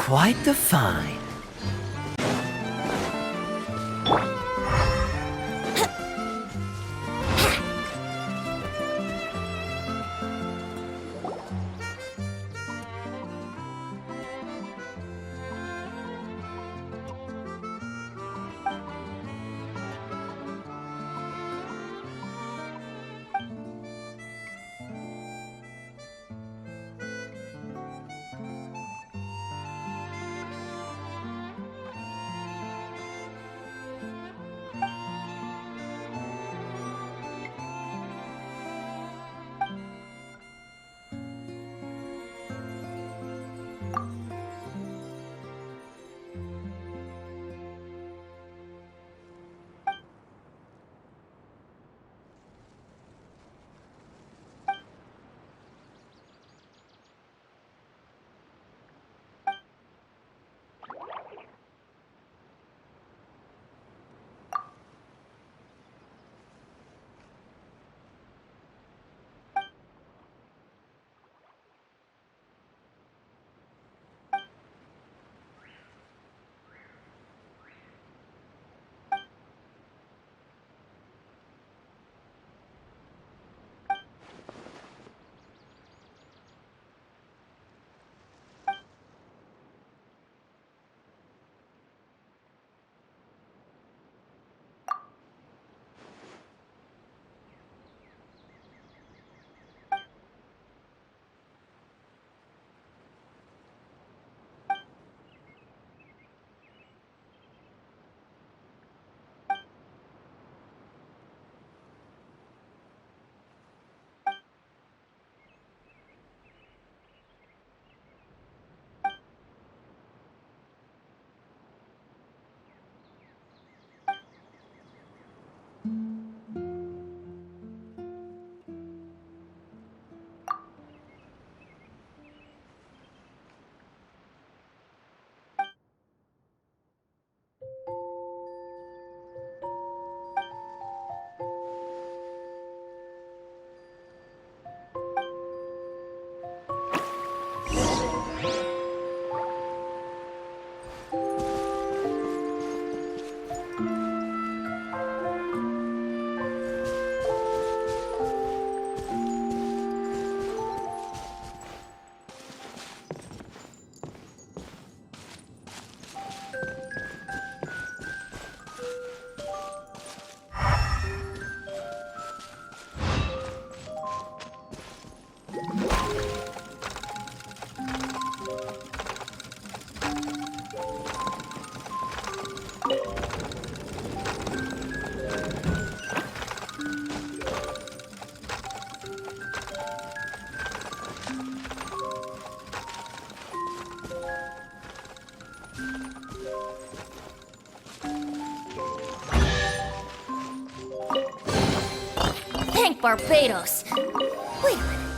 quite the find. Thank Barbados. Wait a minute.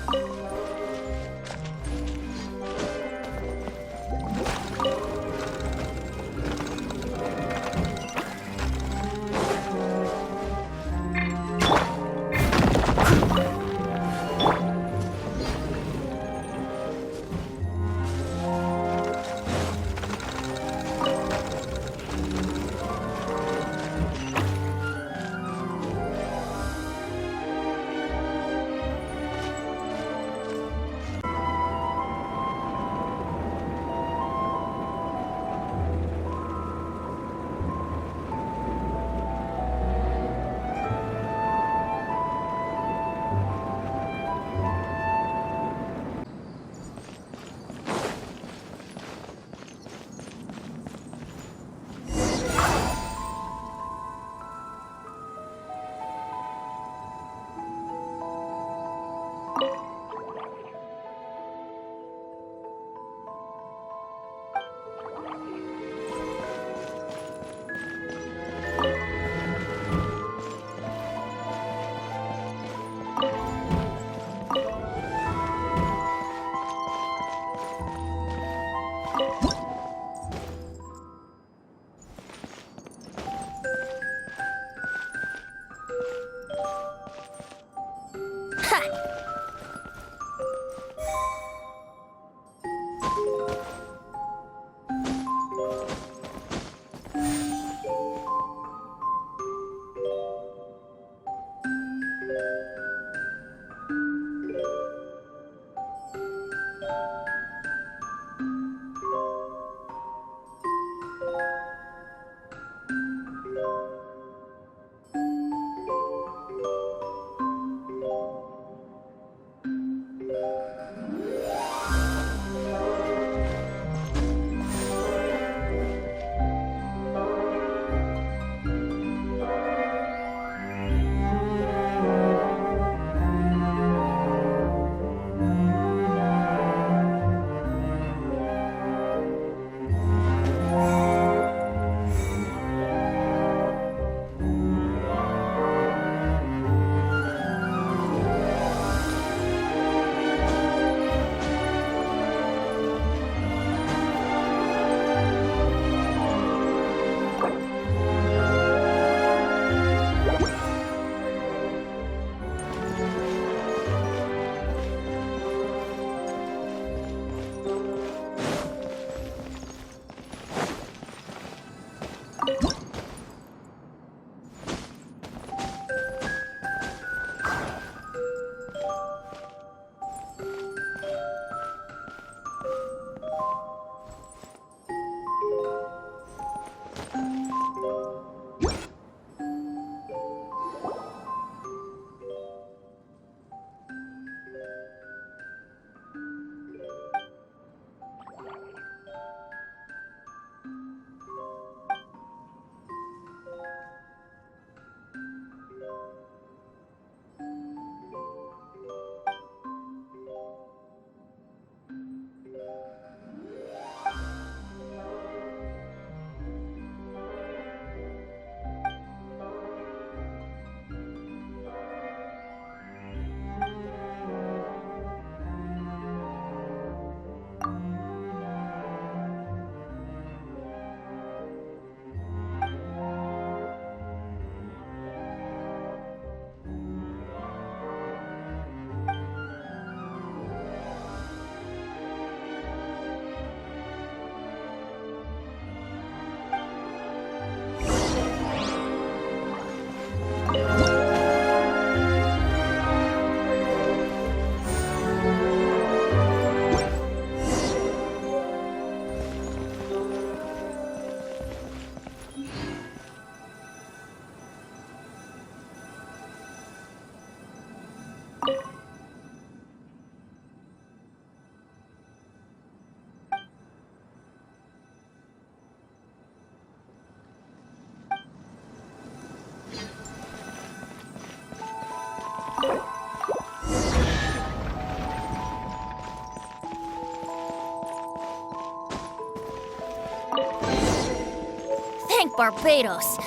Barbados.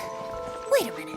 Wait a minute.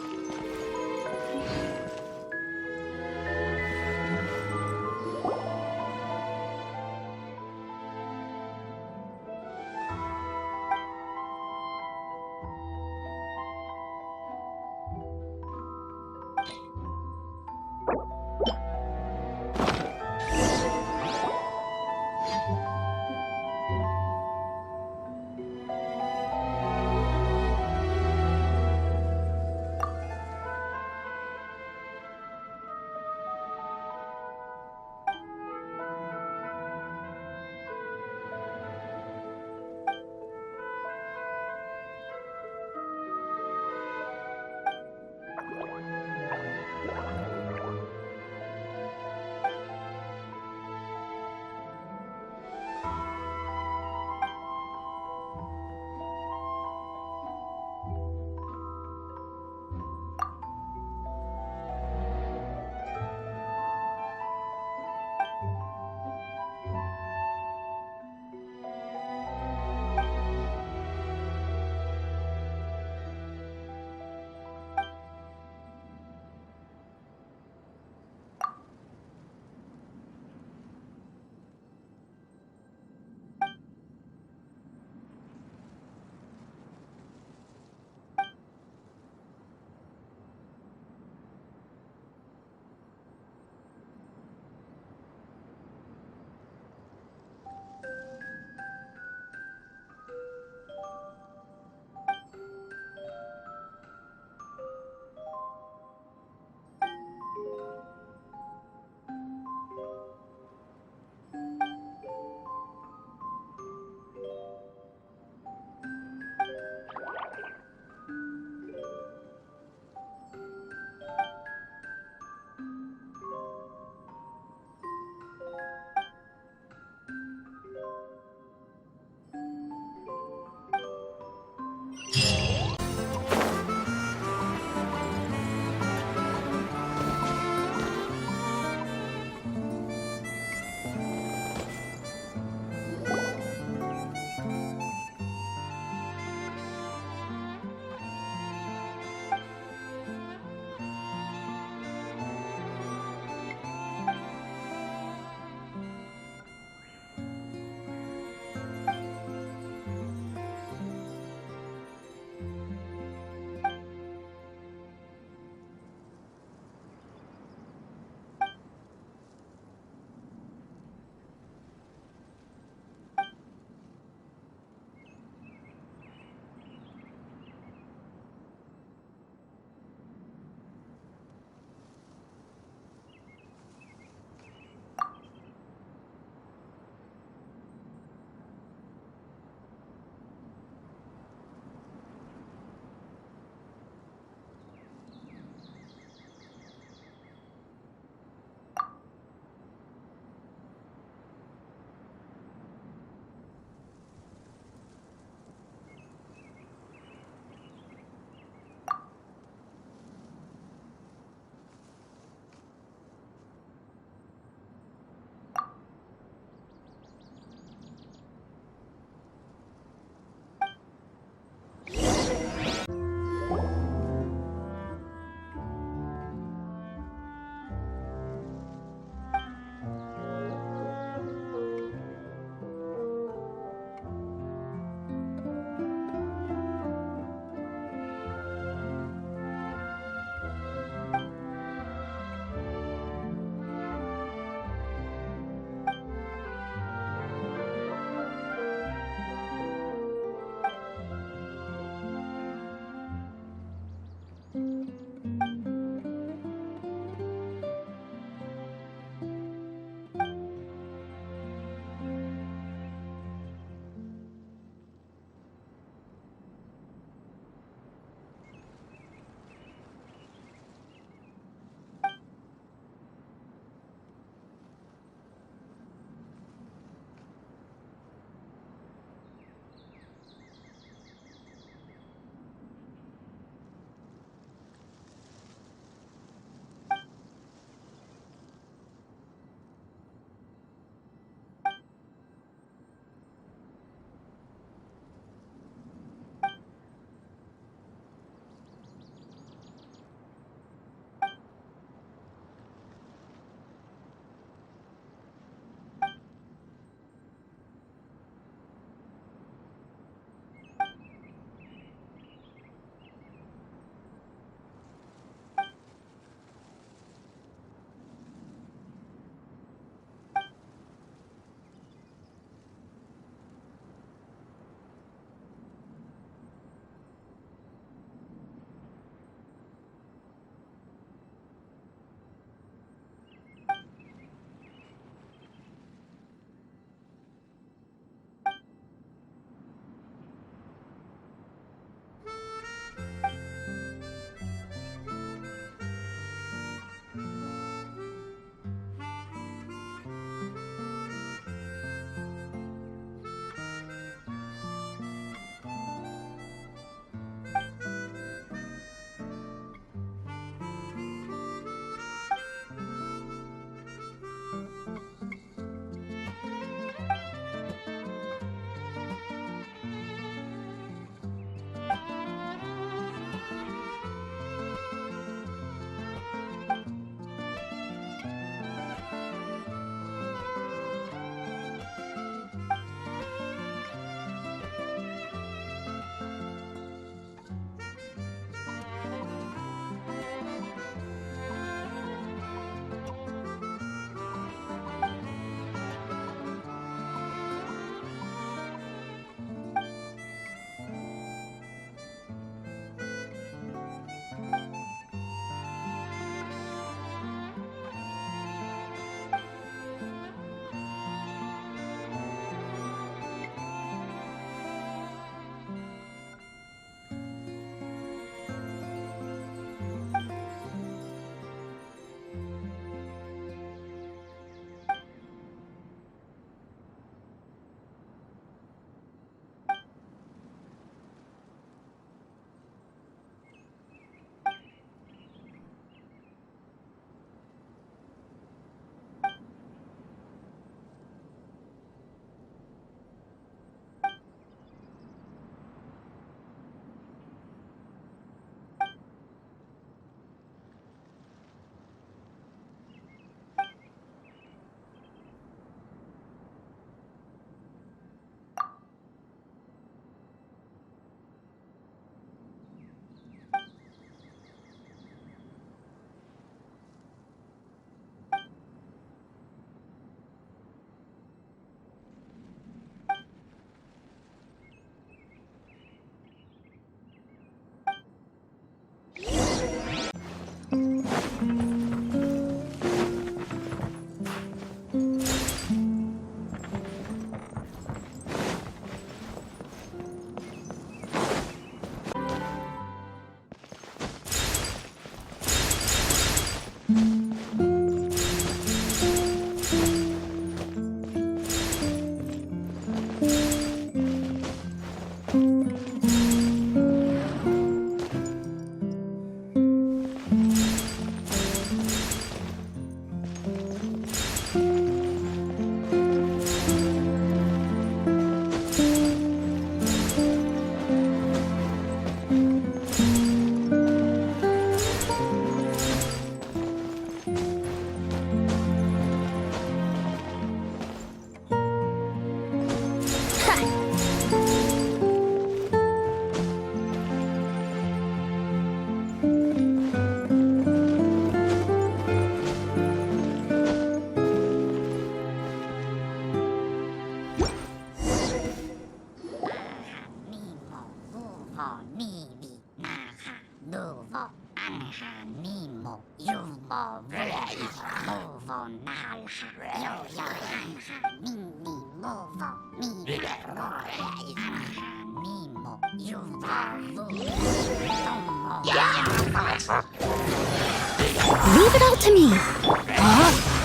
Leave it all to me. Huh?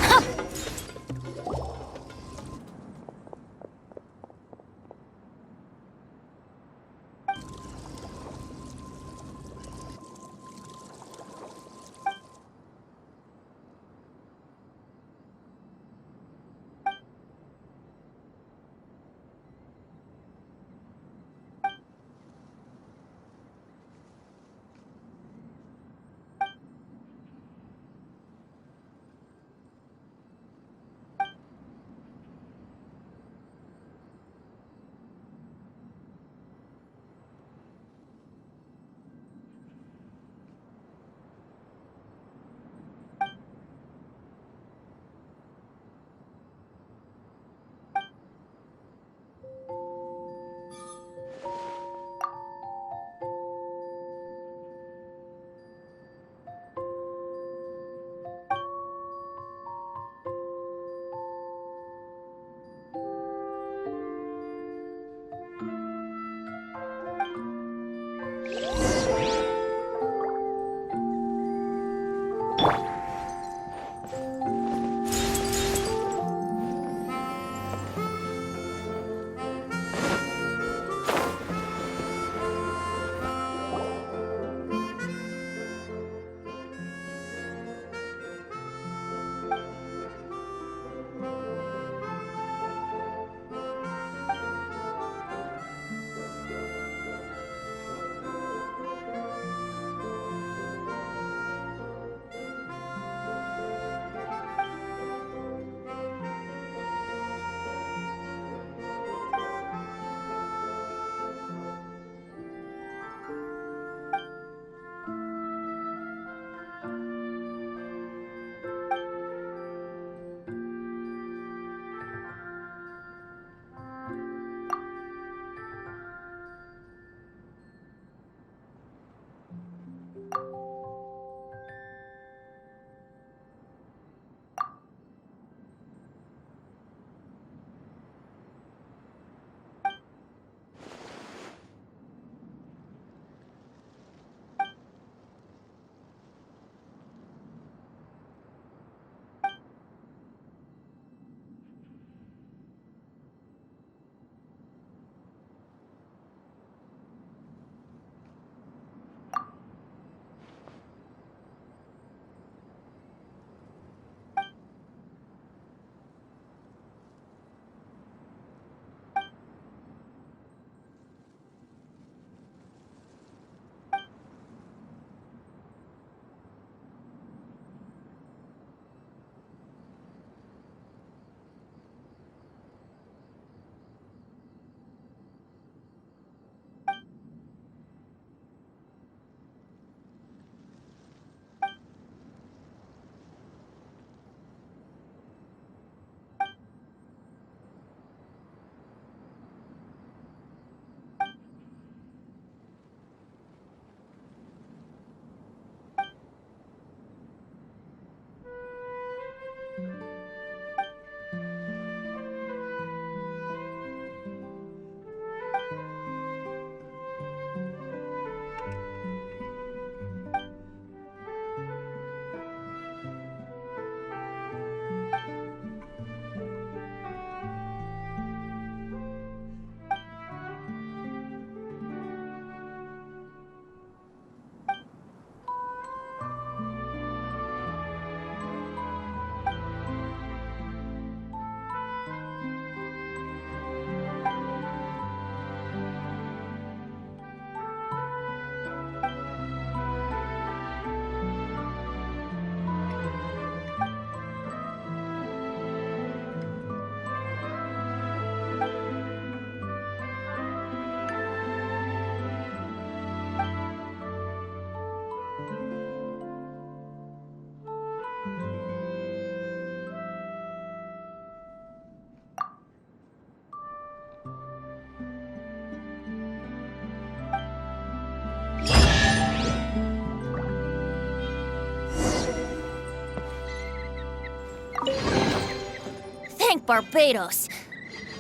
Barbados.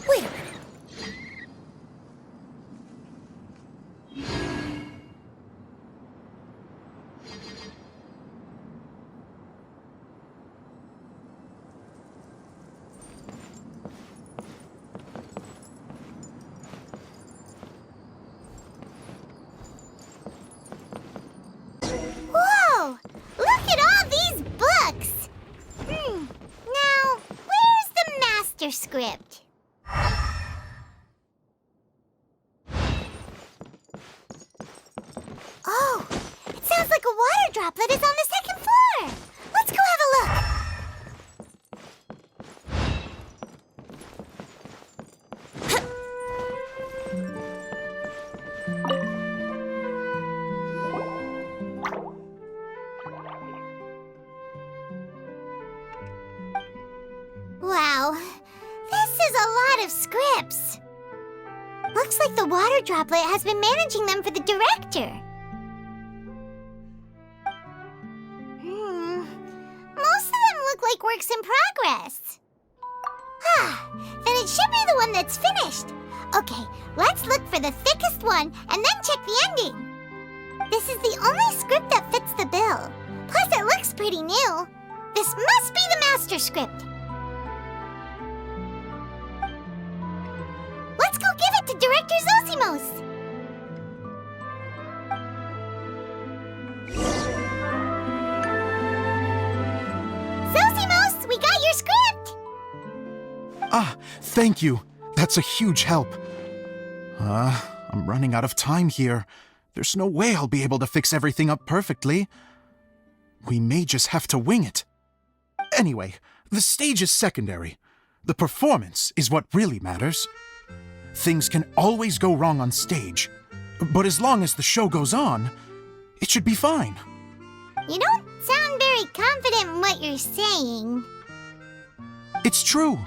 Wait a minute. Whoa! Look at all these books! Now, where's the master script? Oh, it sounds like a water droplet is on the second floor! Let's go have a look! Wow, this is a lot of scripts. Looks like the water droplet has been managing them for the director. Most of them look like works in progress. Then it should be the one that's finished. Okay, let's look for the thickest one and then check the ending. This is the only script that fits the bill. Plus, it looks pretty new. This must be the master script. Let's go give it to Director Zosimos. Zosimos, we got your script! Ah, thank you. That's a huge help. I'm running out of time here. There's no way I'll be able to fix everything up perfectly. We may just have to wing it. Anyway, the stage is secondary. The performance is what really matters. Things can always go wrong on stage, but as long as the show goes on, it should be fine. You don't sound very confident in what you're saying. It's true.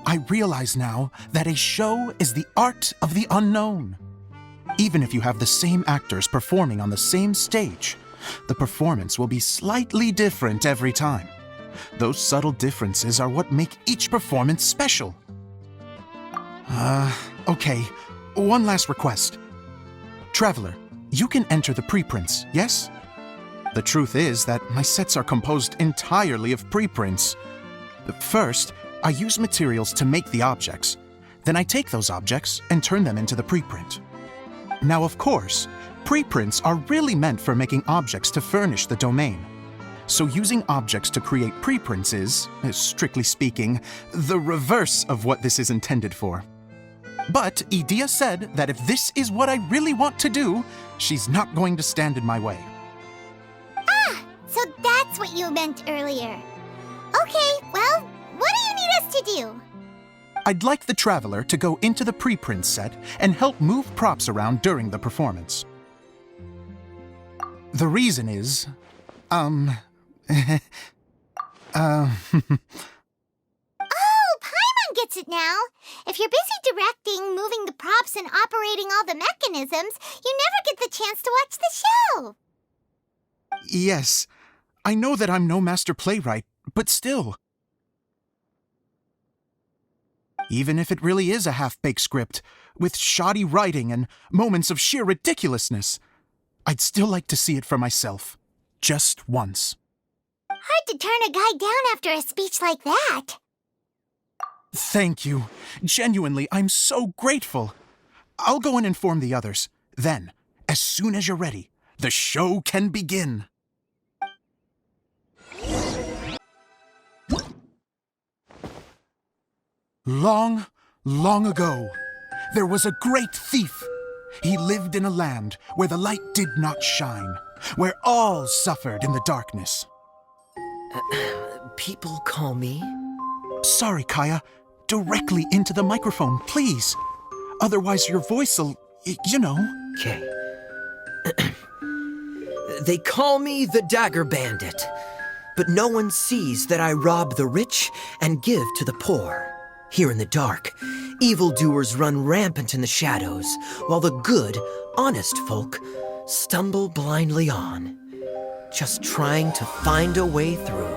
I realize now that a show is the art of the unknown. Even if you have the same actors performing on the same stage, the performance will be slightly different every time. Those subtle differences are what make each performance special. Okay. One last request. Traveler, you can enter the preprints, yes? The truth is that my sets are composed entirely of preprints. First, I use materials to make the objects. Then I take those objects and turn them into the preprint. Now, of course, preprints are really meant for making objects to furnish the domain. So using objects to create preprints is, strictly speaking, the reverse of what this is intended for. But Edea said that if this is what I really want to do, she's not going to stand in my way. So that's what you meant earlier. Okay, well, what do you need us to do? I'd like the Traveler to go into the preprint set and help move props around during the performance. The reason is, Oh, Paimon gets it now. If you're busy directing, moving the props, and operating all the mechanisms, you never get the chance to watch the show. yes, I know that I'm no master playwright, but still. Even if it really is a half-baked script, with shoddy writing and moments of sheer ridiculousness, I'd still like to see it for myself. Just once. Hard to turn a guy down after a speech like that. Thank you. Genuinely, I'm so grateful. I'll go and inform the others. Then, as soon as you're ready, the show can begin. Long, long ago, there was a great thief. He lived in a land where the light did not shine, where all suffered in the darkness. People call me? Sorry, Kaya. Directly into the microphone, please. Otherwise your voice'll, you know. Okay. They call me the Dagger Bandit, but no one sees that I rob the rich and give to the poor. Here in the dark, evildoers run rampant in the shadows, while the good, honest folk stumble blindly on, just trying to find a way through.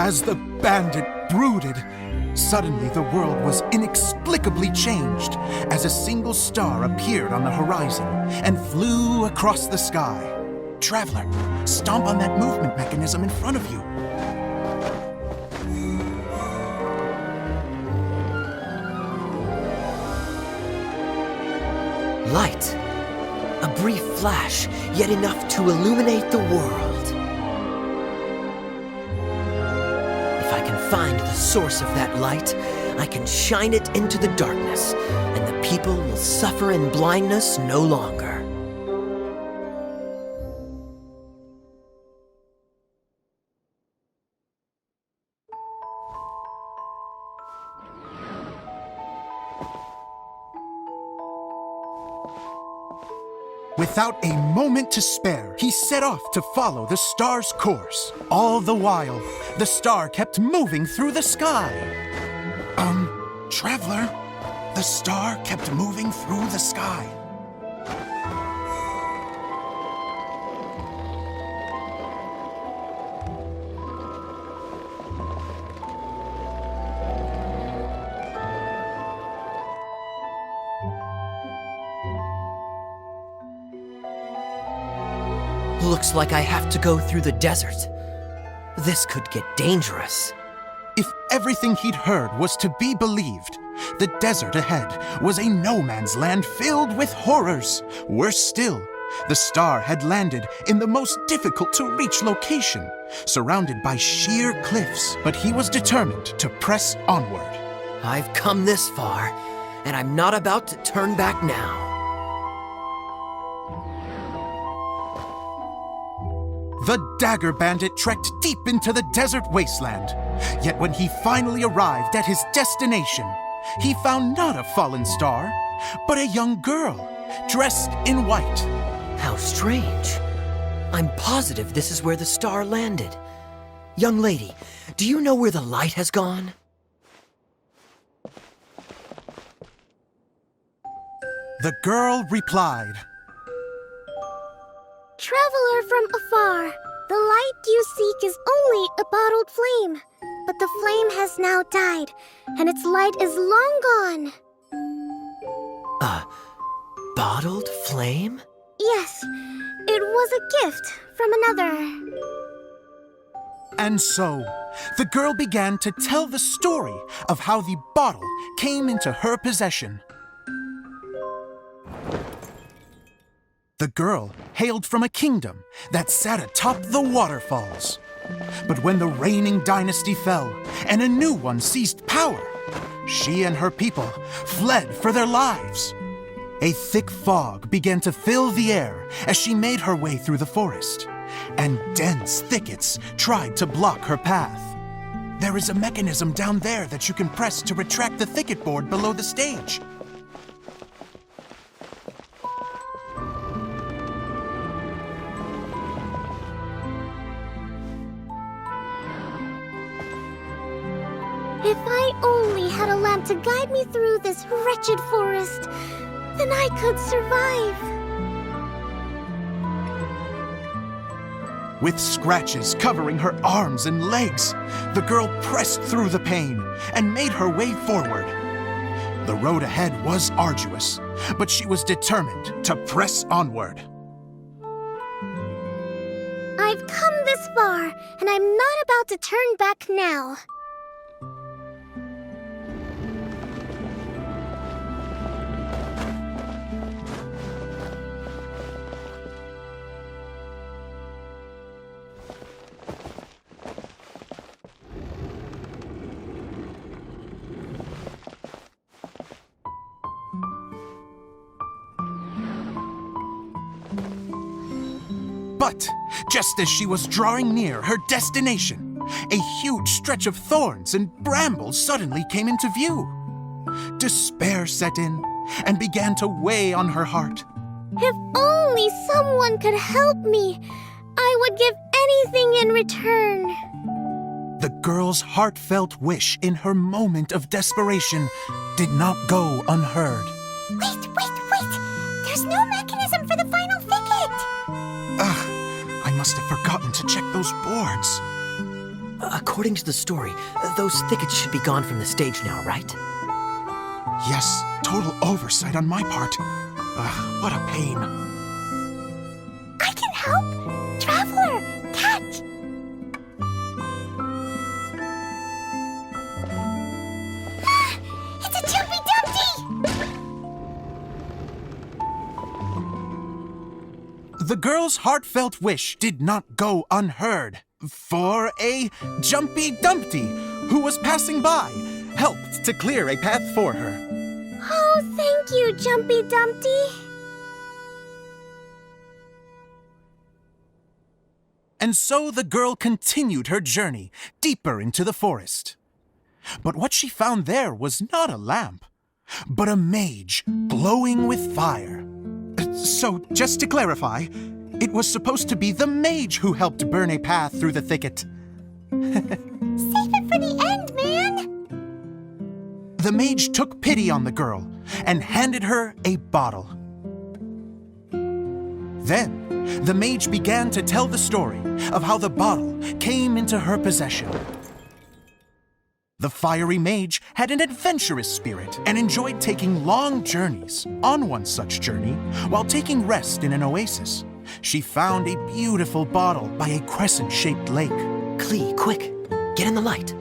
As the bandit brooded, suddenly the world was inexplicably changed as a single star appeared on the horizon and flew across the sky. Traveler, stomp on that movement mechanism in front of you. Light. A brief flash, yet enough to illuminate the world. If I can find the source of that light, I can shine it into the darkness, and the people will suffer in blindness no longer. Without a moment to spare, he set off to follow the star's course. All the while, the star kept moving through the sky. Traveler, the star kept moving through the sky. Looks like I have to go through the desert. This could get dangerous. If everything he'd heard was to be believed, the desert ahead was a no-man's land filled with horrors. Worse still, the star had landed in the most difficult-to-reach location, surrounded by sheer cliffs, but he was determined to press onward. I've come this far, and I'm not about to turn back now. The Dagger Bandit trekked deep into the desert wasteland. Yet when he finally arrived at his destination, he found not a fallen star, but a young girl, dressed in white. How strange. I'm positive this is where the star landed. Young lady, do you know where the light has gone? The girl replied, Traveler from afar, the light you seek is only a bottled flame. But the flame has now died, and its light is long gone. A bottled flame? Yes, it was a gift from another. And so, the girl began to tell the story of how the bottle came into her possession. The girl hailed from a kingdom that sat atop the waterfalls. But when the reigning dynasty fell and a new one seized power, she and her people fled for their lives. A thick fog began to fill the air as she made her way through the forest, and dense thickets tried to block her path. There is a mechanism down there that you can press to retract the thicket board below the stage. If I only had a lamp to guide me through this wretched forest, then I could survive. With scratches covering her arms and legs, the girl pressed through the pain and made her way forward. The road ahead was arduous, but she was determined to press onward. I've come this far, and I'm not about to turn back now. But just as she was drawing near her destination, a huge stretch of thorns and brambles suddenly came into view. Despair set in and began to weigh on her heart. If only someone could help me, I would give anything in return. The girl's heartfelt wish in her moment of desperation did not go unheard. Wait! There's no mechanism for the final thicket! I must have forgotten to check those boards. According to the story, those thickets should be gone from the stage now, right? Yes, total oversight on my part. What a pain. I can help! Traveler, catch! Ah, it's a Jumpy Dumpty! The girl's heartfelt wish did not go unheard, for a Jumpy Dumpty, who was passing by, helped to clear a path for her. Oh, thank you, Jumpy Dumpty. And so the girl continued her journey deeper into the forest. But what she found there was not a lamp, but a mage glowing with fire. So, just to clarify, it was supposed to be the mage who helped burn a path through the thicket. Save it for the end, man! The mage took pity on the girl and handed her a bottle. Then, the mage began to tell the story of how the bottle came into her possession. The fiery mage had an adventurous spirit and enjoyed taking long journeys. On one such journey, while taking rest in an oasis, she found a beautiful bottle by a crescent-shaped lake. Klee, quick, get in the light.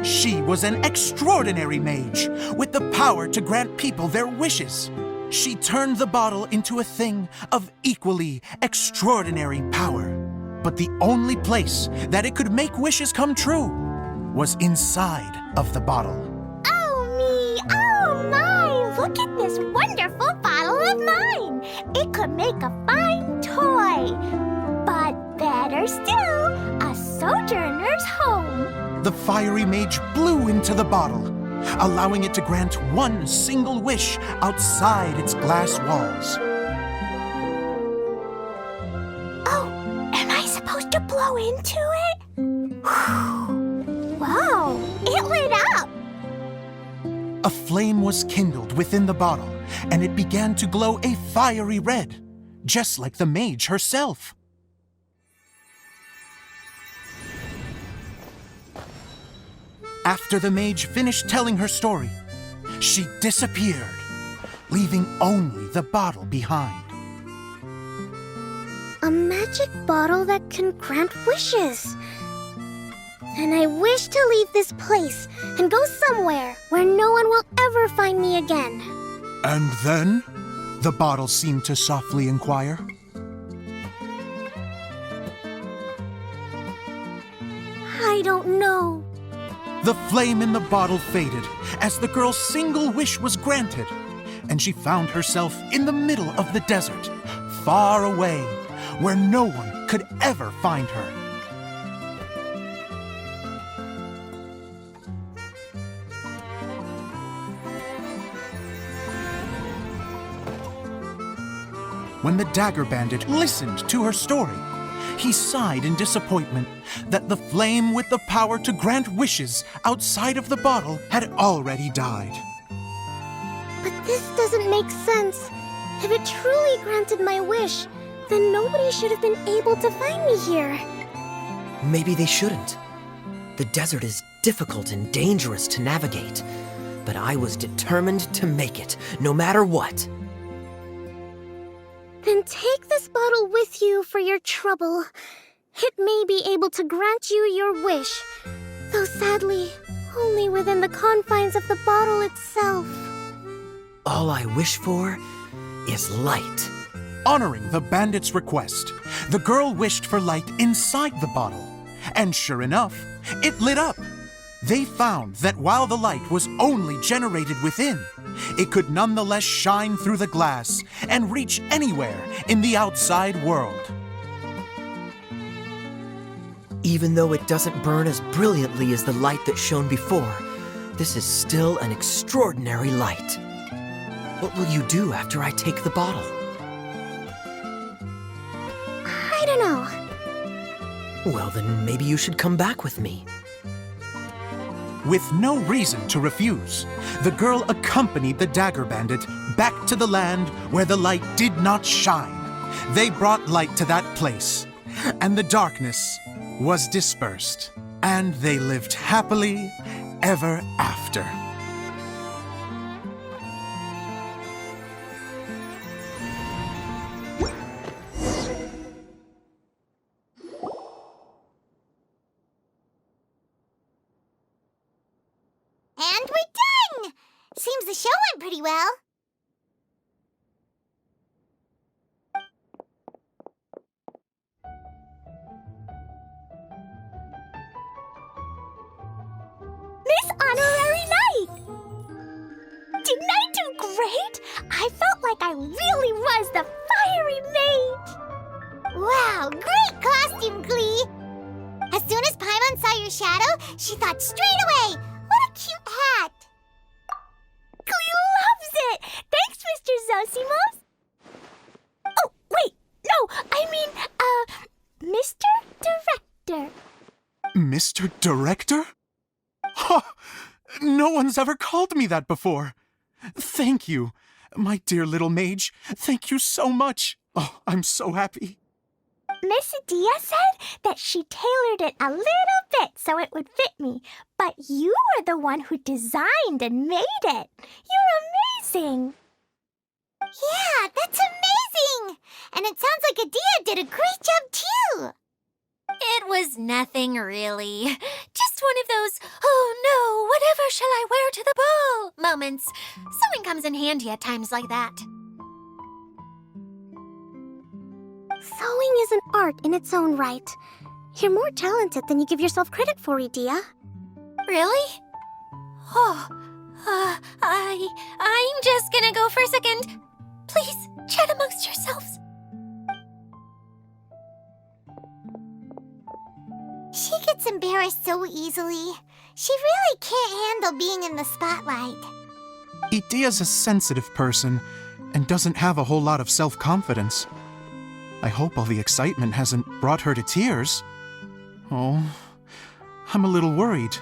She was an extraordinary mage with the power to grant people their wishes. She turned the bottle into a thing of equally extraordinary power. But the only place that it could make wishes come true was inside of the bottle. Oh me, oh my! Look at this wonderful bottle of mine! It could make a fine toy! But better still, a sojourner's home! The fiery mage blew into the bottle, allowing it to grant one single wish outside its glass walls. Supposed to blow into it? Wow, it lit up! A flame was kindled within the bottle, and it began to glow a fiery red, just like the mage herself. After the mage finished telling her story, she disappeared, leaving only the bottle behind. A magic bottle that can grant wishes. And I wish to leave this place and go somewhere where no one will ever find me again. And then? The bottle seemed to softly inquire. I don't know. The flame in the bottle faded as the girl's single wish was granted, and she found herself in the middle of the desert, far away, where no one could ever find her. When the Dagger Bandit listened to her story, he sighed in disappointment that the flame with the power to grant wishes outside of the bottle had already died. But this doesn't make sense. If it truly granted my wish, then nobody should have been able to find me here. Maybe they shouldn't. The desert is difficult and dangerous to navigate, but I was determined to make it, no matter what. Then take this bottle with you for your trouble. It may be able to grant you your wish, though sadly, only within the confines of the bottle itself. All I wish for is light. Honoring the bandit's request, the girl wished for light inside the bottle, and sure enough, it lit up. They found that while the light was only generated within, it could nonetheless shine through the glass and reach anywhere in the outside world. Even though it doesn't burn as brilliantly as the light that shone before, this is still an extraordinary light. What will you do after I take the bottle? I don't know. Well, then maybe you should come back with me. With no reason to refuse, the girl accompanied the Dagger Bandit back to the land where the light did not shine. They brought light to that place, and the darkness was dispersed, and they lived happily ever after. And we're done! Seems the show went pretty well. Miss Honorary Knight! Didn't I do great? I felt like I really was the fiery mage! Wow, great costume, Glee! As soon as Paimon saw your shadow, she thought straight away, what a cute hat! Glee loves it! Thanks, Mr. Zosimos! Oh, wait! No, I mean, Mr. Director. Mr. Director? Huh! No one's ever called me that before. Thank you. My dear little mage, thank you so much. Oh, I'm so happy. Miss Dia said that she tailored it a little bit so it would fit me, but you were the one who designed and made it. You're amazing. Yeah, that's amazing! And it sounds like Adia did a great job, too! It was nothing really. Just one of those, oh no, whatever shall I wear to the ball moments. Sewing comes in handy at times like that. Sewing is an art in its own right. You're more talented than you give yourself credit for, Idia. Really? Oh, I'm just gonna go for a second. Please, chat amongst yourselves. She gets embarrassed so easily. She really can't handle being in the spotlight. Idia's a sensitive person and doesn't have a whole lot of self-confidence. I hope all the excitement hasn't brought her to tears. Oh, I'm a little worried.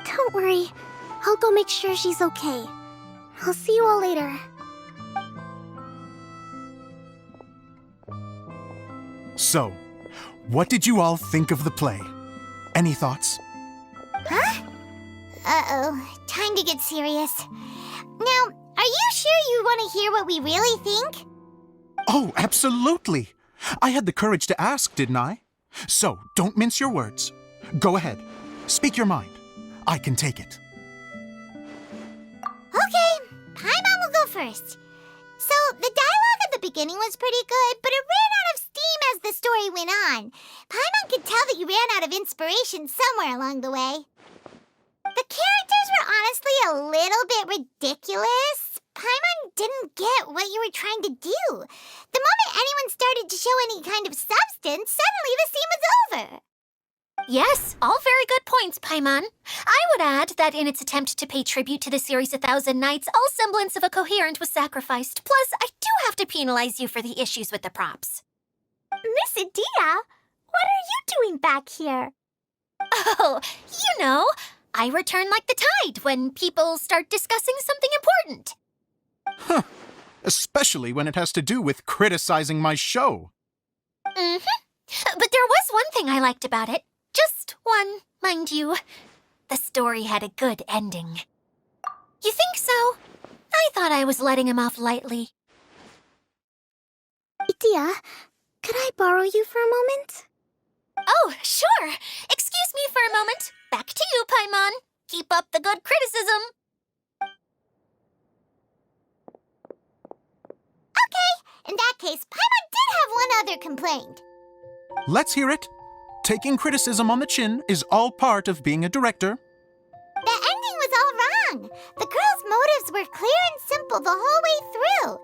Don't worry. I'll go make sure she's okay. I'll see you all later. So, what did you all think of the play? Any thoughts? Huh? Uh-oh, time to get serious. Now, are you sure you want to hear what we really think? Oh, absolutely. I had the courage to ask, didn't I? So, don't mince your words. Go ahead. Speak your mind. I can take it. Okay, Paimon will go first. So, the dialogue at the beginning was pretty good, but it ran out of steam as the story went on. Paimon could tell that you ran out of inspiration somewhere along the way. The characters were honestly a little bit ridiculous. Paimon didn't get what you were trying to do. The moment anyone started to show any kind of substance, suddenly the scene was over. Yes, all very good points, Paimon. I would add that in its attempt to pay tribute to the series 1,000 Nights, all semblance of a coherent was sacrificed. Plus, I do have to penalize you for the issues with the props. Miss Adia, what are you doing back here? Oh, you know, I return like the tide when people start discussing something important. Huh. Especially when it has to do with criticizing my show. Mm-hmm. But there was one thing I liked about it. Just one, mind you. The story had a good ending. You think so? I thought I was letting him off lightly. Idia, could I borrow you for a moment? Oh, sure. Excuse me for a moment. Back to you, Paimon. Keep up the good criticism. Okay, in that case, Paimon did have one other complaint. Let's hear it. Taking criticism on the chin is all part of being a director. The ending was all wrong. The girl's motives were clear and simple the whole way through.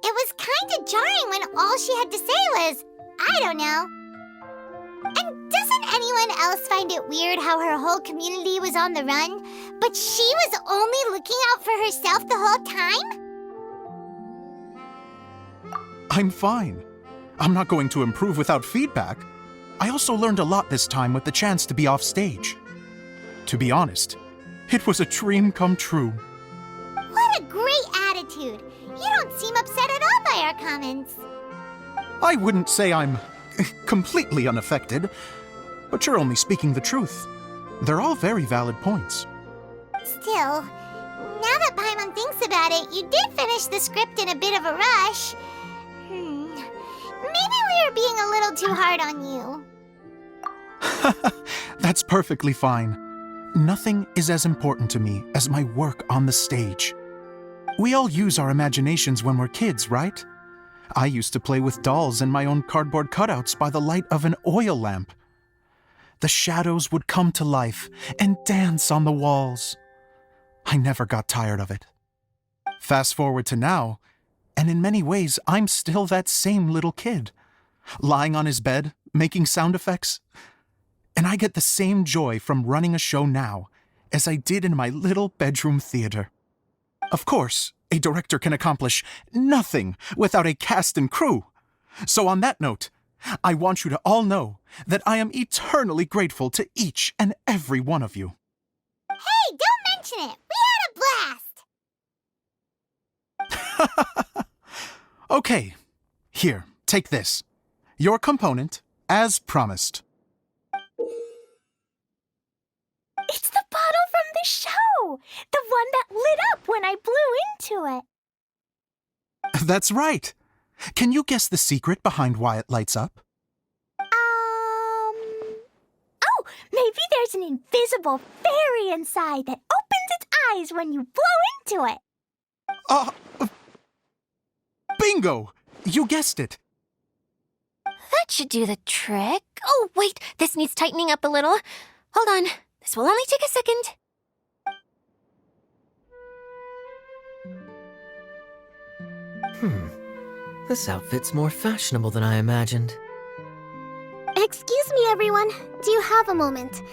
It was kind of jarring when all she had to say was, I don't know. And doesn't anyone else find it weird how her whole community was on the run, but she was only looking out for herself the whole time? I'm fine. I'm not going to improve without feedback. I also learned a lot this time with the chance to be off stage. To be honest, it was a dream come true. What a great attitude. You don't seem upset at all by our comments. I wouldn't say I'm completely unaffected, but you're only speaking the truth. They're all very valid points. Still, now that Paimon thinks about it, you did finish the script in a bit of a rush. Maybe we were being a little too hard on you. That's perfectly fine. Nothing is as important to me as my work on the stage. We all use our imaginations when we're kids, right? I used to play with dolls and my own cardboard cutouts by the light of an oil lamp. The shadows would come to life and dance on the walls. I never got tired of it. Fast forward to now, and in many ways, I'm still that same little kid, lying on his bed, making sound effects. And I get the same joy from running a show now as I did in my little bedroom theater. Of course, a director can accomplish nothing without a cast and crew. So on that note, I want you to all know that I am eternally grateful to each and every one of you. Hey, don't mention it! We had a blast! Okay, here, take this. Your component, as promised. It's the bottle from the show! The one that lit up when I blew into it. That's right. Can you guess the secret behind why it lights up? Oh, maybe there's an invisible fairy inside that opens its eyes when you blow into it. Bingo! You guessed it. That should do the trick. Oh, wait, this needs tightening up a little. Hold on, this will only take a second. This outfit's more fashionable than I imagined. Excuse me, everyone. Do you have a moment?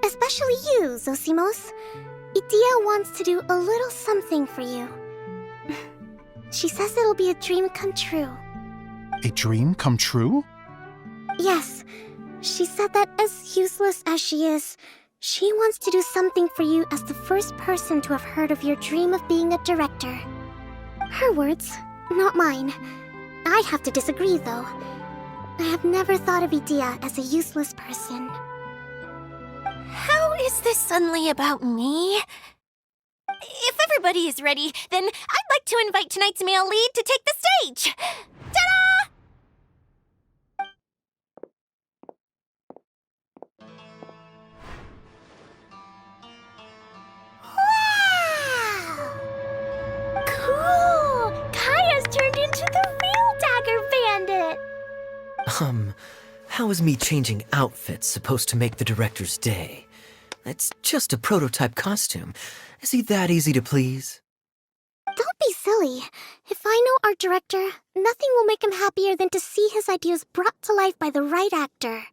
Especially you, Zosimos. Idia wants to do a little something for you. She says it'll be a dream come true. A dream come true? Yes. She said that as useless as she is, she wants to do something for you as the first person to have heard of your dream of being a director. Her words, not mine. I have to disagree, though. I have never thought of Idia as a useless person. How is this suddenly about me? If everybody is ready, then I'd like to invite tonight's male lead to take the stage. Ta-da! Wow! Cool! Kaya's turned into the real Dagger Bandit! How is me changing outfits supposed to make the director's day? It's just a prototype costume. Is he that easy to please? Don't be silly. If I know our director, nothing will make him happier than to see his ideas brought to life by the right actor.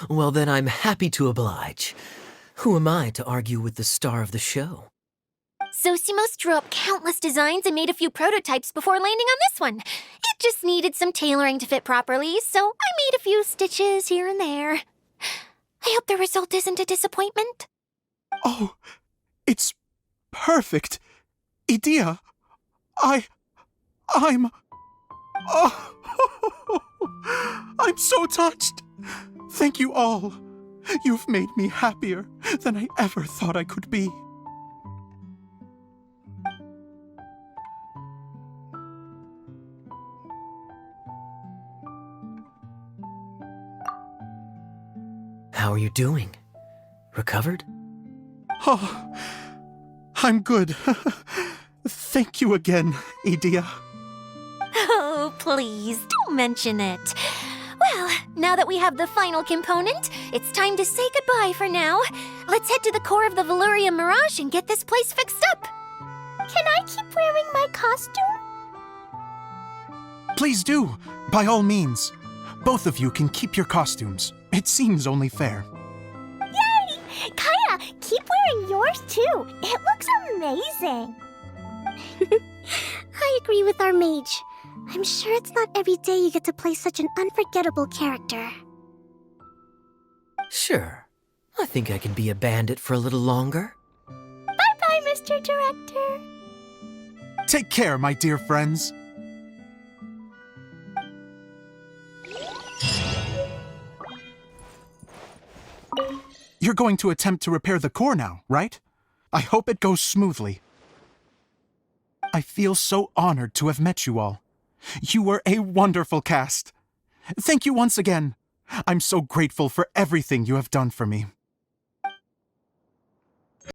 Well, then I'm happy to oblige. Who am I to argue with the star of the show? Zosimos drew up countless designs and made a few prototypes before landing on this one. It just needed some tailoring to fit properly, so I made a few stitches here and there. I hope the result isn't a disappointment. Oh, it's perfect. Idia, I'm... Oh, I'm so touched. Thank you all. You've made me happier than I ever thought I could be. How are you doing? Recovered? Oh, I'm good. Thank you again, Idia. Oh, please, don't mention it. Well, now that we have the final component, it's time to say goodbye for now. Let's head to the core of the Valuria Mirage and get this place fixed up. Can I keep wearing my costume? Please do, by all means. Both of you can keep your costumes. It seems only fair. Yay! Kaya, keep wearing yours too. It looks amazing. I agree with our mage. I'm sure it's not every day you get to play such an unforgettable character. Sure. I think I can be a bandit for a little longer. Bye-bye, Mr. Director. Take care, my dear friends. You're going to attempt to repair the core now, right? I hope it goes smoothly. I feel so honored to have met you all. You were a wonderful cast. Thank you once again. I'm so grateful for everything you have done for me.